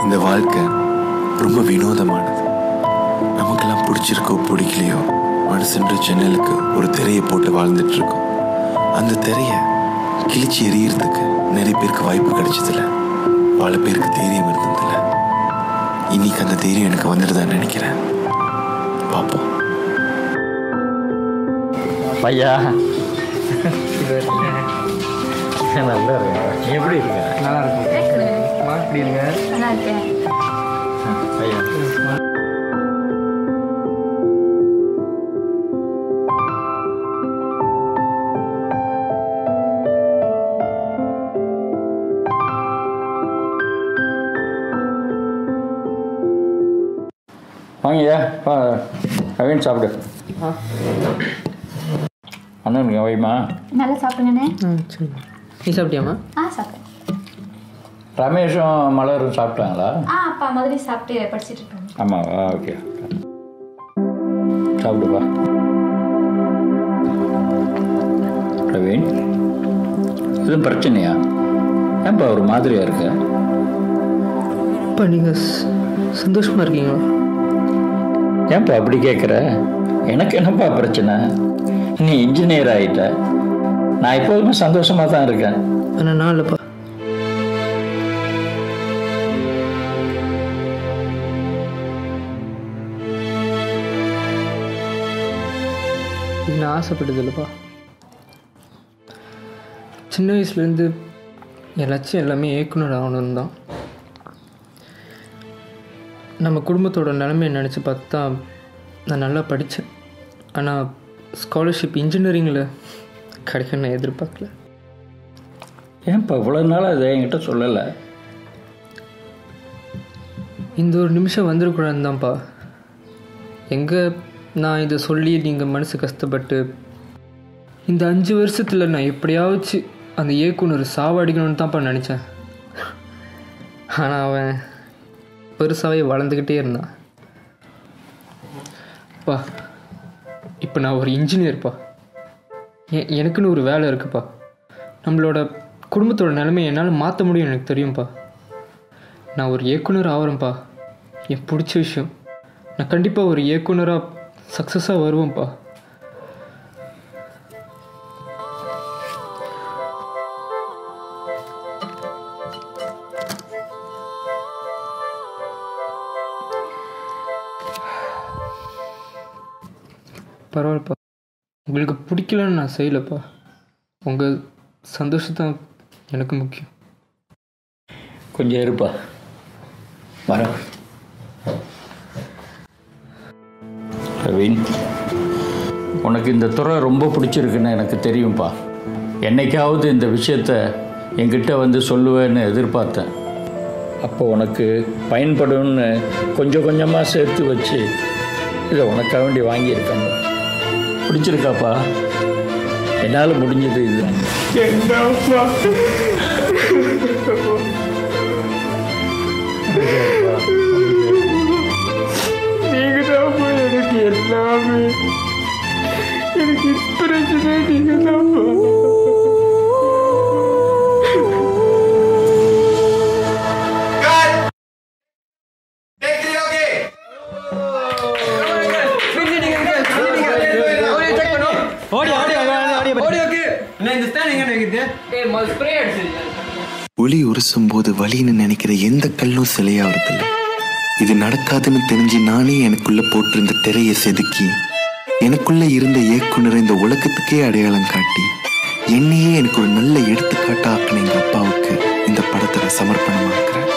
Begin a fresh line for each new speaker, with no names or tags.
இந்த வாழ்க்கை ரொம்ப வினோதமானது. நமக்கெல்லாம் பிடிச்சிருக்கோ பிடிக்கலையோ மனசுன்ற ஜன்னலுக்கு ஒரு திரையை போட்டு வாழ்ந்துட்டு இருக்கோம். அந்த திரையை கிழிச்சு எறியறதுக்கு நிறைய பேருக்கு வாய்ப்பு கிடைச்சதில்ல, பல பேருக்கு தைரியம் இருந்ததில்ல. இன்னைக்கு அந்த தைரியம் எனக்கு வந்துடுதான்னு நினைக்கிறேன். பார்ப்போம்.
பையா நல்லா இருக்கு. எப்படி இருக்கு?
நல்லா இருக்கும். எப்படி இருக்கு?
நல்லா இருக்கேன்.
பையா வாங்கய்யா, கவின் சாப்பிடு. அண்ணனுக்கு வைமா.
நல்லா சாப்பிடுங்கண்ணே.
சரி, நீ சாப்பிட்டியாம்மா?
சாப்பிட்டேன்.
ரமேஷும் மலரும் சாப்பிட்டாங்களா?
அப்பா மாதிரி சாப்பிட்டு படிச்சுட்டு இருக்காங்க.
ஆமாவா? ஓகே, சாப்பிடுப்பா. பிரவீன், எதுவும் பிரச்சனையா? ஏன்ப்பா ஒரு மாதிரியா இருக்க?
இப்போ நீங்கள் சந்தோஷமாக இருக்கீங்களா?
ஏன்ப்பா அப்படி கேட்குற? எனக்கு என்னப்பா பிரச்சனை? நீ இன்ஜினியர் ஆகிட்ட, நான் எப்போதுமே சந்தோஷமாக தான் இருக்கேன்.
ஆனால் நான் இல்லைப்பா. நான் ஆசைப்பட்டது இல்லைப்பா. சின்ன வயசுலேருந்து என் லட்சியம் எல்லாமே இயக்குனர் ஆகணும்னு தான். நம்ம குடும்பத்தோட நிலைமையை நினச்சி பார்த்தா நான் நல்லா படித்தேன். ஆனால் ஸ்காலர்ஷிப் இன்ஜினியரிங்கில் கிடைக்குன்னு நான் எதிர்பார்க்கல.
ஏன்ப்பா இவ்வளோ நாளாக அதை என்கிட்ட சொல்லலை?
இந்த ஒரு நிமிஷம் வந்துடக்கூடாதுன்னு தான்ப்பா. எங்கே நான் இதை சொல்லி நீங்கள் மனசு கஷ்டப்பட்டு இந்த 5 வருஷத்தில் நான் எப்படியாவது அந்த இயக்குனர் சாவடிக்கணும்னு தான்ப்பா நினச்சேன். ஆனால் அவன் பெருசாகவே வளர்ந்துக்கிட்டே இருந்தான். பா, இப்போ நான் ஒரு இன்ஜினியர்ப்பா. எனக்குன்னு ஒரு வேலை இருக்குப்பா. நம்மளோட குடும்பத்தோட நிலைமையை என்னால் மாற்ற முடியும், எனக்கு தெரியும்ப்பா. நான் ஒரு இயக்குனர் ஆகிறேன்ப்பா. என் பிடிச்ச விஷயம். நான் கண்டிப்பாக ஒரு இயக்குனராக சக்ஸஸாக வருவேன்ப்பா. பரவாயில்லப்பா, உங்களுக்கு பிடிக்கலன்னு நான் செய்யலப்பா. உங்கள் சந்தோஷத்தான் எனக்கு முக்கியம்.
கொஞ்சம் இருப்பா, வர. பிரவீன், உனக்கு இந்த துறை ரொம்ப பிடிச்சிருக்குன்னு எனக்கு தெரியும்ப்பா. என்னைக்காவது இந்த விஷயத்த என்கிட்ட வந்து சொல்லுவேன்னு எதிர்பார்த்தேன். அப்போ உனக்கு பயன்படும்னு கொஞ்சம் கொஞ்சமாக சேர்த்து வச்சு இதை உனக்காக வேண்டி வாங்கியிருக்காங்க. பிடிச்சிருக்காப்பா? என்னால் முடிஞ்சது இதுதான்.
நீங்கள் தான்ப்பா எனக்கு எல்லாமே. எனக்கு இன்ஸ்பிரேஷனே நீங்கள் தான்ப்பா.
ஒளி உரசும் போது வலின்னு நினைக்கிற எந்த கல்லும் சிலையாவதில்லை. இது நடக்காதுன்னு தெரிஞ்சு நானே எனக்குள்ள போட்டிருந்த திரையை செதுக்கி எனக்குள்ள இருந்த இயக்குனரை இந்த உலகத்துக்கே அடையாளம் காட்டி என்னையே எனக்கு ஒரு நல்ல எடுத்துக்காட்டாக்குன எங்க அப்பாவுக்கு இந்த படத்தை சமர்ப்பணமாக்குறேன்.